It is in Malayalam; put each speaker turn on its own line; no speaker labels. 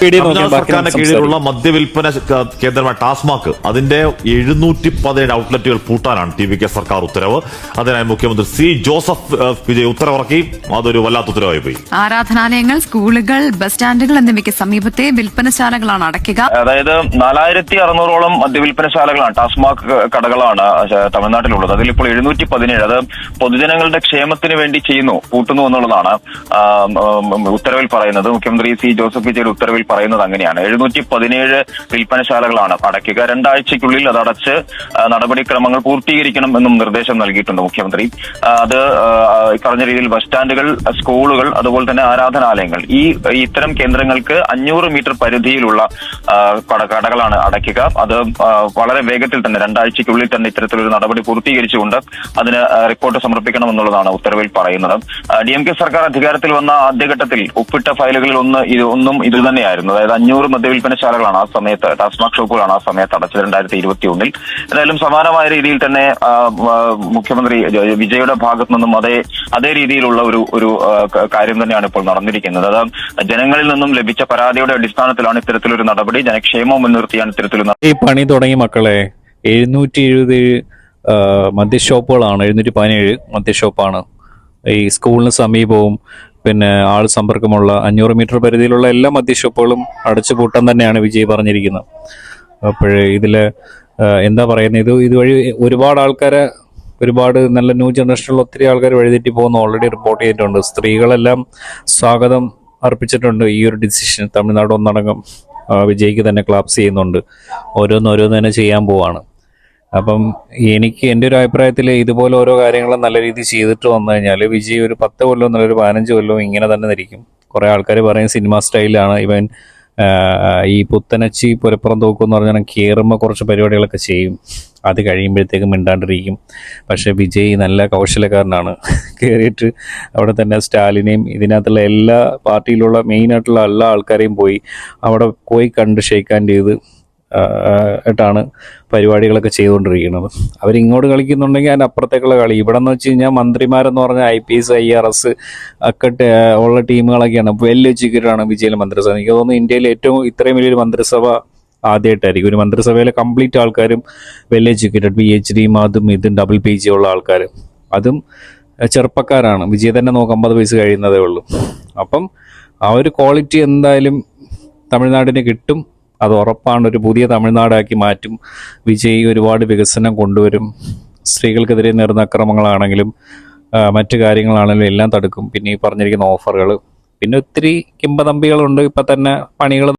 തമിഴ്നാട് സർക്കാരിന്റെ കീഴിലുള്ള മദ്യവിൽപ്പന കേന്ദ്രമായ ടാസ്മാക് അതിന്റെ 717 ഔട്ട്ലെറ്റുകൾ പൂട്ടാനാണ് TVK സർക്കാർ ഉത്തരവ്. അതിനായി മുഖ്യമന്ത്രി C. ജോസഫ് വിജയ് ഉത്തരവിറക്കി. അതൊരു വല്ലാത്ത ഉത്തരവായി പോയി.
ആരാധനാലയങ്ങൾ, സ്കൂളുകൾ, ബസ് സ്റ്റാൻഡുകൾ എന്നിവയ്ക്ക് സമീപത്തെ വിൽപ്പനശാലകളാണ് അടയ്ക്കുക.
അതായത് 4600ഓളം മദ്യവിൽപ്പനശാലകളാണ്, ടാസ്മാക് കടകളാണ് തമിഴ്നാട്ടിലുള്ളത്. അതിലിപ്പോൾ 717 അത് പൊതുജനങ്ങളുടെ ക്ഷേമത്തിന് വേണ്ടി പൂട്ടുന്നു എന്നുള്ളതാണ് ഉത്തരവിൽ പറയുന്നത്. മുഖ്യമന്ത്രി C. ജോസഫ് വിജയുടെ ഉത്തരവിൽ പറയുന്നത് അങ്ങനെയാണ്. 717 വിൽപ്പനശാലകളാണ് അടയ്ക്കുക. 2 ആഴ്ചയ്ക്കുള്ളിൽ അത് അടച്ച് നടപടിക്രമങ്ങൾ പൂർത്തീകരിക്കണം എന്നും നിർദ്ദേശം നൽകിയിട്ടുണ്ട് മുഖ്യമന്ത്രി. അത് പറഞ്ഞ രീതിയിൽ ബസ് സ്റ്റാൻഡുകൾ, സ്കൂളുകൾ, അതുപോലെ തന്നെ ആരാധനാലയങ്ങൾ, ഇത്തരം കേന്ദ്രങ്ങൾക്ക് 500 മീറ്റർ പരിധിയിലുള്ള കടകളാണ് അടയ്ക്കുക. അത് വളരെ വേഗത്തിൽ തന്നെ 2 ആഴ്ചയ്ക്കുള്ളിൽ തന്നെ ഇത്തരത്തിലൊരു നടപടി പൂർത്തീകരിച്ചുകൊണ്ട് അതിന് റിപ്പോർട്ട് സമർപ്പിക്കണമെന്നുള്ളതാണ് ഉത്തരവിൽ പറയുന്നത്. DMK സർക്കാർ അധികാരത്തിൽ വന്ന ആദ്യഘട്ടത്തിൽ ഒപ്പിട്ട ഫയലുകളിൽ ഒന്നും ഇത് തന്നെയായിരുന്നു. അതായത് 500 മദ്യവിൽപ്പനശാലകളാണ് ആ സമയത്ത്, ടാസ്മാക് ഷോപ്പുകളാണ് ആ സമയത്ത് അടച്ചത് 2021. എന്തായാലും സമാനമായ രീതിയിൽ തന്നെ മുഖ്യമന്ത്രി വിജയുടെ ഭാഗത്തു നിന്നും അതേ രീതിയിലുള്ള ഒരു കാര്യം തന്നെയാണ് ഇപ്പോൾ നടന്നിരിക്കുന്നത്. അത് ജനങ്ങളിൽ നിന്നും ലഭിച്ച പരാതിയുടെ അടിസ്ഥാനത്തിലാണ് ഇത്തരത്തിലൊരു നടപടി. ജനക്ഷേമം മുൻനിർത്തിയാണ് ഇത്തരത്തിലൊരു
ഈ പണി തുടങ്ങി മക്കളെ. 777 മദ്യഷോപ്പുകളാണ്, 717 മദ്യഷോപ്പാണ് ഈ സ്കൂളിന് സമീപവും പിന്നെ ആൾ സമ്പർക്കമുള്ള 500 മീറ്റർ പരിധിയിലുള്ള എല്ലാ മദ്യഷോപ്പുകളും അടച്ചുപൂട്ടാൻ തന്നെയാണ് വിജയ് പറഞ്ഞിരിക്കുന്നത്. അപ്പോഴേ ഇതിൽ എന്താ പറയുന്നത്, ഇതുവഴി ഒരുപാട് ആൾക്കാരെ, ഒരുപാട് നല്ല ന്യൂ ജനറേഷനിലുള്ള ഒത്തിരി ആൾക്കാർ വഴിതെറ്റി പോകുന്ന ഓൾറെഡി റിപ്പോർട്ട് ചെയ്തിട്ടുണ്ട്. സ്ത്രീകളെല്ലാം സ്വാഗതം അർപ്പിച്ചിട്ടുണ്ട് ഈ ഒരു ഡിസിഷൻ. തമിഴ്നാട് ഒന്നടങ്കം വിജയ്ക്ക് തന്നെ ക്ലാപ്സ് ചെയ്യുന്നുണ്ട്. ഓരോന്ന് തന്നെ ചെയ്യാൻ പോവാണ്. അപ്പം എൻ്റെ ഒരു അഭിപ്രായത്തിൽ ഇതുപോലെ ഓരോ കാര്യങ്ങളും നല്ല രീതിയിൽ ചെയ്തിട്ട് വന്നു കഴിഞ്ഞാൽ വിജയ് ഒരു 10 കൊല്ലം എന്നല്ല, ഒരു 15 കൊല്ലവും ഇങ്ങനെ തന്നെ ഇരിക്കും. കുറേ ആൾക്കാർ പറയും സിനിമ സ്റ്റൈലാണ് ഇവൻ. ഈ പുത്തനച്ചി പുരപ്പുറം തോക്കും എന്ന് പറഞ്ഞാൽ കയറുമ്പോൾ കുറച്ച് പരിപാടികളൊക്കെ ചെയ്യും, അത് കഴിയുമ്പോഴത്തേക്കും മിണ്ടാണ്ടിരിക്കും. പക്ഷേ വിജയ് നല്ല കൗശലക്കാരനാണ്. കയറിയിട്ട് അവിടെ തന്നെ സ്റ്റാലിനെയും ഇതിനകത്തുള്ള എല്ലാ പാർട്ടിയിലുള്ള മെയിനായിട്ടുള്ള എല്ലാ ആൾക്കാരെയും അവിടെ പോയി കണ്ട് ഷെയ്ക്ക് ഹാൻഡ് ചെയ്ത് ാണ് പരിപാടികളൊക്കെ ചെയ്തുകൊണ്ടിരിക്കുന്നത്. അവരിങ്ങോട്ട് കളിക്കുന്നുണ്ടെങ്കിൽ അതിൻ്റെ അപ്പുറത്തേക്കുള്ള കളി. ഇവിടെ എന്ന് വെച്ച് കഴിഞ്ഞാൽ മന്ത്രിമാരെന്ന് പറഞ്ഞാൽ IPS IRS ഒക്കെ ഉള്ള ടീമുകളൊക്കെയാണ്. വെൽ എഡ്യൂക്കേറ്റഡാണ് വിജയിലെ മന്ത്രിസഭ. എനിക്ക് തോന്നുന്നു ഇന്ത്യയിൽ ഏറ്റവും ഇത്രയും വലിയൊരു മന്ത്രിസഭ ആദ്യമായിട്ടായിരിക്കും. ഒരു മന്ത്രിസഭയിലെ കംപ്ലീറ്റ് ആൾക്കാരും വെൽ എഡ്യൂക്കേറ്റഡ്, PhD അതും ഇതും ഡബിൾ PG ഉള്ള ആൾക്കാർ, അതും ചെറുപ്പക്കാരാണ്. വിജയ് തന്നെ നോക്കാം 50 വയസ്സ് കഴിയുന്നതേ ഉള്ളൂ. അപ്പം ആ ഒരു ക്വാളിറ്റി എന്തായാലും തമിഴ്നാടിന് കിട്ടും. അത് ഉറപ്പാണ്. ഒരു പുതിയ തമിഴ്നാടാക്കി മാറ്റും വിജയ്. ഒരുപാട് വികസനം കൊണ്ടുവരും. സ്ത്രീകൾക്കെതിരെ നേർന്ന അക്രമങ്ങളാണെങ്കിലും മറ്റു കാര്യങ്ങളാണെങ്കിലും എല്ലാം തടുക്കും. പിന്നെ ഈ പറഞ്ഞിരിക്കുന്ന ഓഫറുകൾ, പിന്നെ ഒത്തിരി കിംബദമ്പികളുണ്ട്. ഇപ്പം തന്നെ പണികൾ